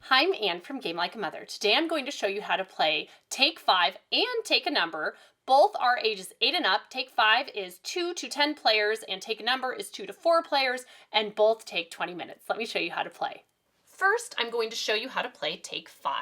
Hi, I'm Anne from Game Like a Mother. Today I'm going to show you how to play Take 5 and Take a Number. Both are ages 8 and up. Take 5 is 2 to 10 players and Take a Number is 2 to 4 players, and both take 20 minutes. Let me show you how to play. First, I'm going to show you how to play Take 5.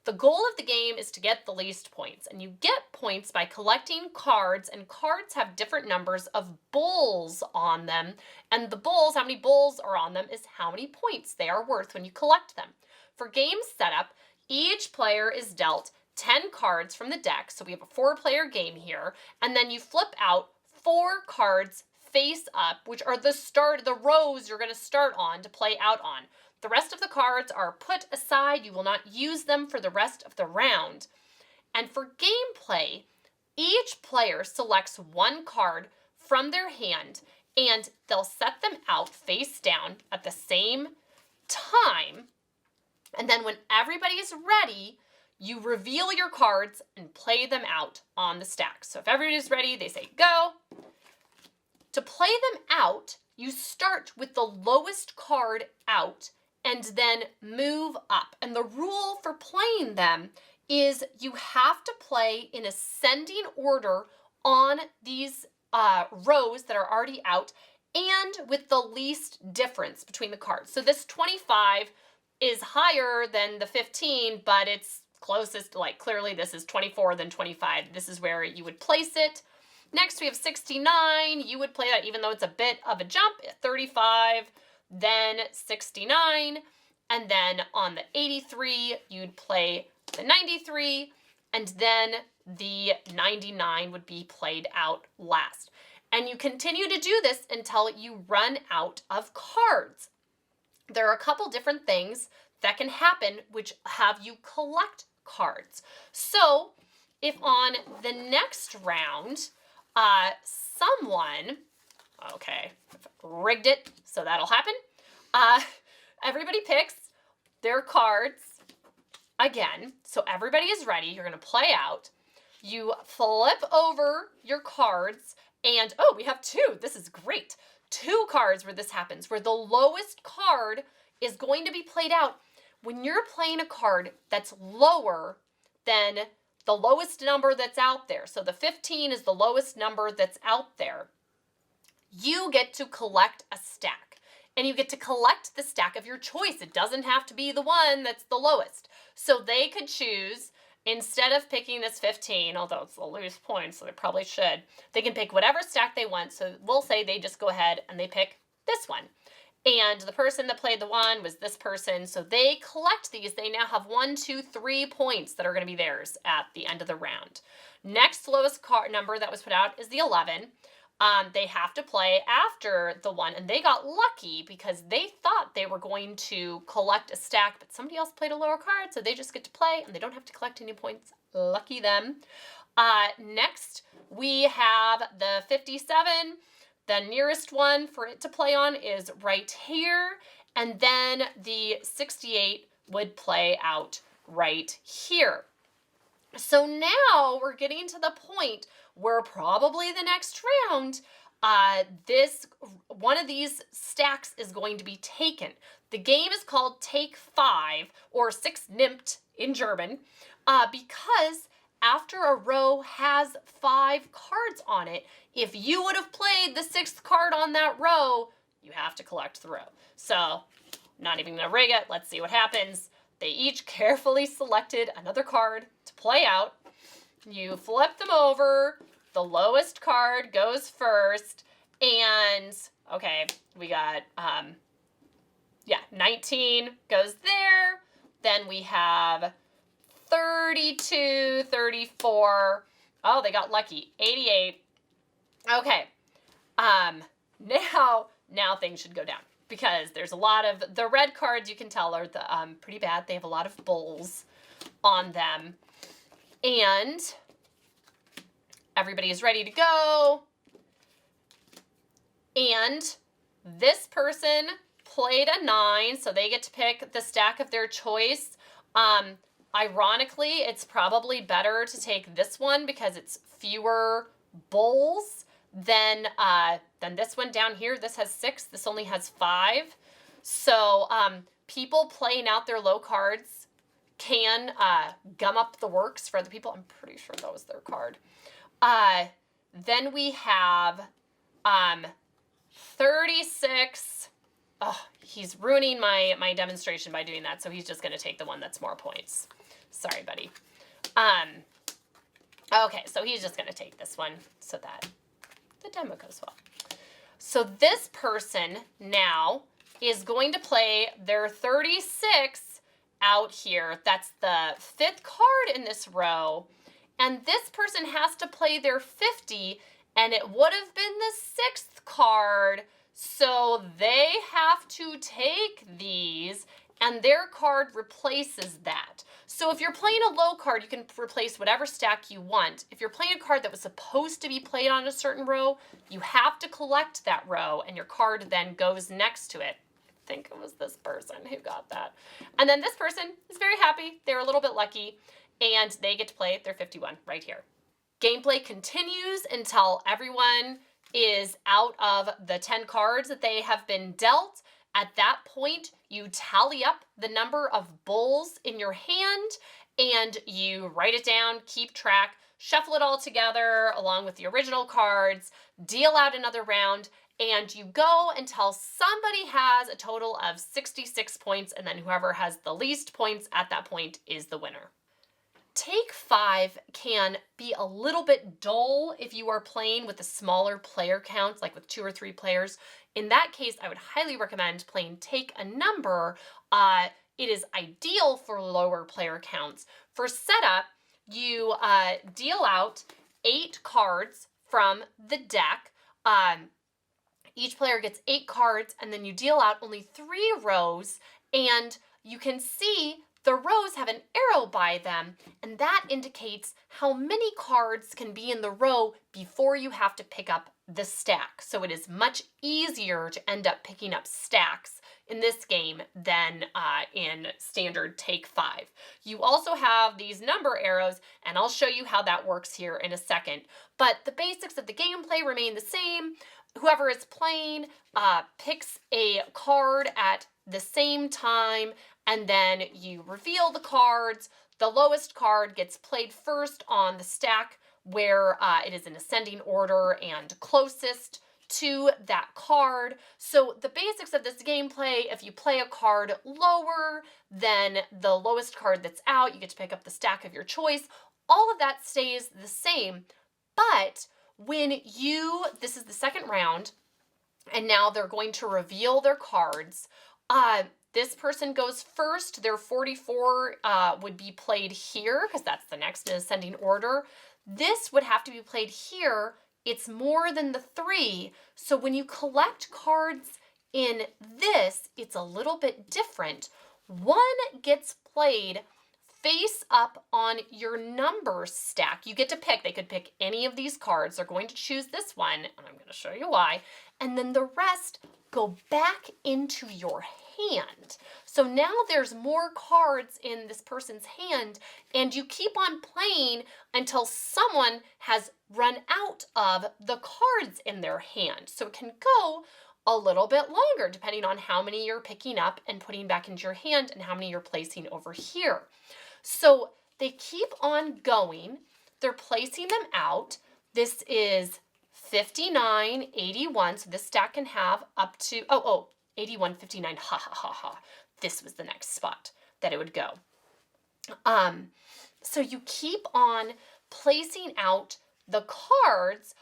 The goal of the game is to get the least points, and you get points by collecting cards, and cards have different numbers of bulls on them, and the bulls, how many bulls are on them, is how many points they are worth when you collect them. For game setup, each player is dealt 10 cards from the deck, so we have a 4-player game here, and then you flip out 4 cards face up, which are the rows you're going to start on to play out on. The rest of the cards are put aside. You will not use them for the rest of the round. And for gameplay, each player selects 1 card from their hand, and they'll set them out face down at the same time. And then when everybody is ready, you reveal your cards and play them out on the stack. So if everybody's ready, they say go. To play them out, you start with the lowest card out and then move up. And the rule for playing them is you have to play in ascending order on these rows that are already out and with the least difference between the cards. So this 25 is higher than the 15, but it's closest, like clearly this is 24 than 25. This is where you would place it. Next we have 69. You would play that even though it's a bit of a jump, 35, then 69, and then on the 83, you'd play the 93, and then the 99 would be played out last. And you continue to do this until you run out of cards. There are a couple different things that can happen which have you collect cards. So if on the next round, okay, rigged it, so that'll happen. Everybody picks their cards again. So everybody is ready. You're going to play out. You flip over your cards and, oh, we have 2. This is great. 2 cards where this happens, where the lowest card is going to be played out. When you're playing a card that's lower than the lowest number that's out there, so the 15 is the lowest number that's out there, you get to collect a stack. And you get to collect the stack of your choice. It doesn't have to be the one that's the lowest. So they could choose, instead of picking this 15, although it's the lowest point, so they probably should, they can pick whatever stack they want. So we'll say they just go ahead and they pick this one. And the person that played the 1 was this person. So they collect these. They now have 1, 2, 3 points that are going to be theirs at the end of the round. Next lowest card number that was put out is the 11. They have to play after the 1, and they got lucky because they thought they were going to collect a stack, but somebody else played a lower card, so they just get to play, and they don't have to collect any points. Lucky them. Next, we have the 57. The nearest one for it to play on is right here, and then the 68 would play out right here. So now we're getting to the point where probably the next round, one of these stacks is going to be taken. The game is called Take 5, or 6 nimmt in German, because after a row has 5 cards on it, if you would have played the 6th card on that row, you have to collect the row. So, not even gonna rig it. Let's see what happens. They each carefully selected another card to play out. You flip them over. The lowest card goes first. And, okay, we got, 19 goes there. Then we have 32, 34. Oh, they got lucky. 88. Okay. Now things should go down because there's a lot of the red cards, you can tell, are pretty bad. They have a lot of bulls on them. And everybody is ready to go. And this person played a 9, so they get to pick the stack of their choice. Ironically, it's probably better to take this one because it's fewer bulls than this one down here. This has 6. This only has 5. So people playing out their low cards can gum up the works for other people. I'm pretty sure that was their card. Then we have 36. Oh, he's ruining my demonstration by doing that, so he's just going to take the one that's more points. Sorry, buddy. Okay, so he's just going to take this one so that the demo goes well. So this person now is going to play their 36 out here. That's the 5th card in this row. And this person has to play their 50, and it would have been the 6th card. So they have to take these, and their card replaces that. So if you're playing a low card, you can replace whatever stack you want. If you're playing a card that was supposed to be played on a certain row, you have to collect that row, and your card then goes next to it. I think it was this person who got that. And then this person is very happy. They're a little bit lucky, and they get to play their 51 right here. Gameplay continues until everyone is out of the 10 cards that they have been dealt. At that point, you tally up the number of bulls in your hand and you write it down, keep track, shuffle it all together along with the original cards, deal out another round, and you go until somebody has a total of 66 points, and then whoever has the least points at that point is the winner. Take 5 can be a little bit dull if you are playing with a smaller player count, like with 2 or 3 players. In that case, I would highly recommend playing Take a Number. It is ideal for lower player counts. For setup, you deal out 8 cards from the deck. Each player gets 8 cards, and then you deal out only 3 rows, and you can see the rows have an arrow by them, and that indicates how many cards can be in the row before you have to pick up the stack. So it is much easier to end up picking up stacks in this game than in standard Take 5. You also have these number arrows, and I'll show you how that works here in a second. But the basics of the gameplay remain the same. Whoever is playing picks a card at the same time, and then you reveal the cards. The lowest card gets played first on the stack where it is in ascending order and closest to that card. So the basics of this gameplay, if you play a card lower than the lowest card that's out, you get to pick up the stack of your choice. All of that stays the same, but this is the second round, and now they're going to reveal their cards. This person goes first. Their 44 would be played here because that's the next in ascending order. This would have to be played here. It's more than the 3. So when you collect cards in this, it's a little bit different. One gets played face up on your number stack. You get to pick. They could pick any of these cards. They're going to choose this one, and I'm going to show you why. And then the rest go back into your hand. So now there's more cards in this person's hand, and you keep on playing until someone has run out of the cards in their hand. So it can go a little bit longer depending on how many you're picking up and putting back into your hand and how many you're placing over here. So they keep on going. They're placing them out. This is 59, 81. So this stack can have up to, 81, 59, ha, ha, ha, ha. This was the next spot that it would go. So you keep on placing out the cards.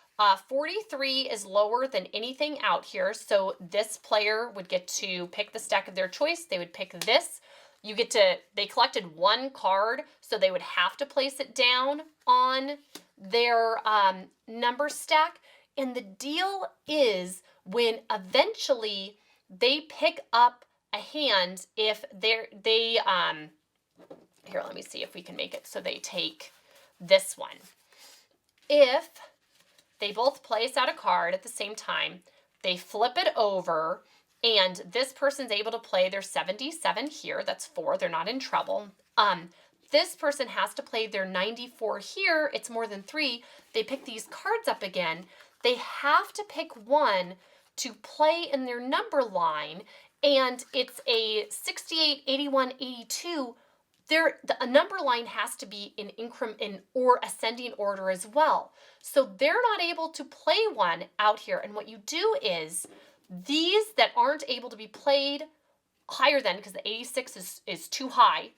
43 is lower than anything out here. So this player would get to pick the stack of their choice. They would pick this. They collected 1 card, so they would have to place it down on their number stack. And the deal is when eventually they pick up a hand, if here, let me see if we can make it so they take this one. If they both place out a card at the same time, they flip it over, and this person's able to play their 77 here. That's 4. They're not in trouble. This person has to play their 94 here. It's more than 3. They pick these cards up again. They have to pick one to play in their number line, and it's a 68, 81, 82, a number line has to be in or ascending order as well. So they're not able to play one out here. And what you do is these that aren't able to be played higher than, because the 86 is too high,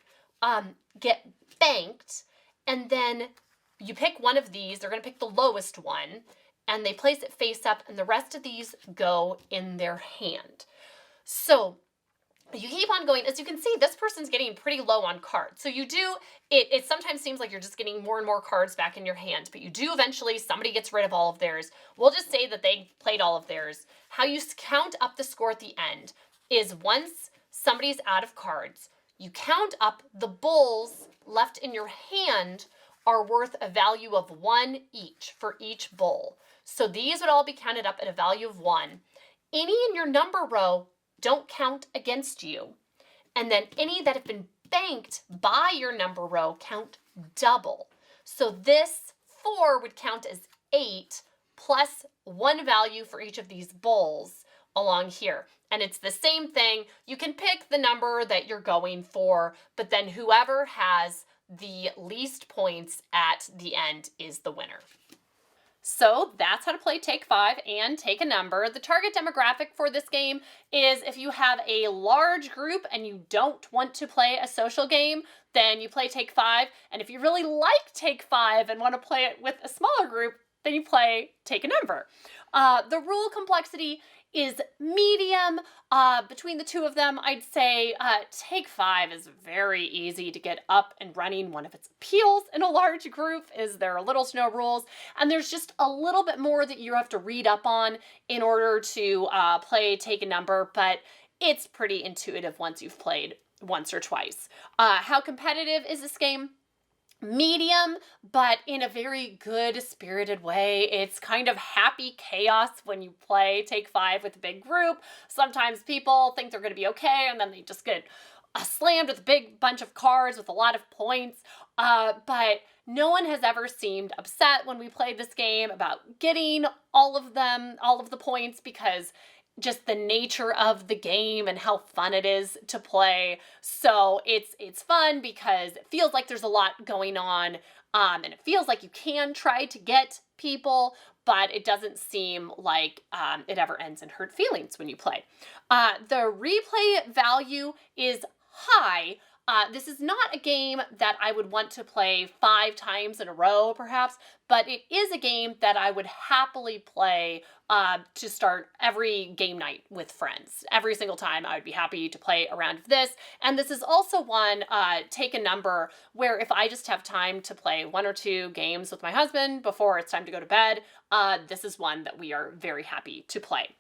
get banked, and then you pick one of these. They're going to pick the lowest one, and they place it face up, and the rest of these go in their hand. So you keep on going. As you can see, this person's getting pretty low on cards. So it sometimes seems like you're just getting more and more cards back in your hand, but you do eventually, somebody gets rid of all of theirs. We'll just say that they played all of theirs. How you count up the score at the end is once somebody's out of cards, you count up the bulls left in your hand are worth a value of 1 each for each bull. So these would all be counted up at a value of 1. Any in your number row don't count against you. And then any that have been banked by your number row count double. So this 4 would count as 8 plus 1 value for each of these bulls along here. And it's the same thing. You can pick the number that you're going for, but then whoever has the least points at the end is the winner. So that's how to play Take 5 and Take a Number. The target demographic for this game is if you have a large group and you don't want to play a social game, then you play Take 5. And if you really like Take 5 and want to play it with a smaller group, then you play Take a Number. The rule complexity is medium. Between the two of them, I'd say Take 5 is very easy to get up and running. One of its appeals in a large group is there are little to no rules, and there's just a little bit more that you have to read up on in order to play Take a Number, but it's pretty intuitive once you've played once or twice. How competitive is this game? Medium, but in a very good spirited way. It's kind of happy chaos when you play Take 5 with a big group. Sometimes people think they're going to be okay, and then they just get slammed with a big bunch of cards with a lot of points. But no one has ever seemed upset when we played this game about getting all of the points, because just the nature of the game and how fun it is to play. So it's fun because it feels like there's a lot going on, and it feels like you can try to get people, but it doesn't seem like it ever ends in hurt feelings when you play. The replay value is high. This is not a game that I would want to play 5 times in a row, perhaps, but it is a game that I would happily play to start every game night with friends. Every single time I would be happy to play a round of this. And this is also one, Take a Number, where if I just have time to play 1 or 2 games with my husband before it's time to go to bed, this is one that we are very happy to play.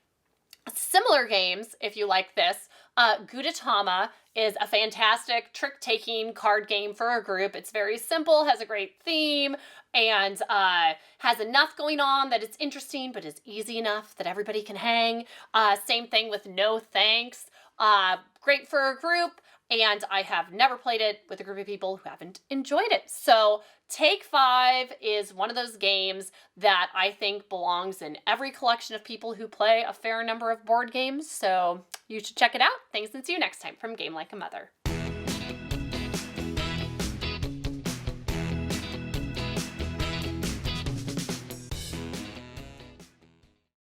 Similar games, if you like this, Gudetama is a fantastic trick-taking card game for a group. It's very simple, has a great theme, and has enough going on that it's interesting, but is easy enough that everybody can hang. Same thing with No Thanks. Great for a group, and I have never played it with a group of people who haven't enjoyed it. So Take 5 is one of those games that I think belongs in every collection of people who play a fair number of board games. So you should check it out. Thanks, and see you next time from Game Like a Mother.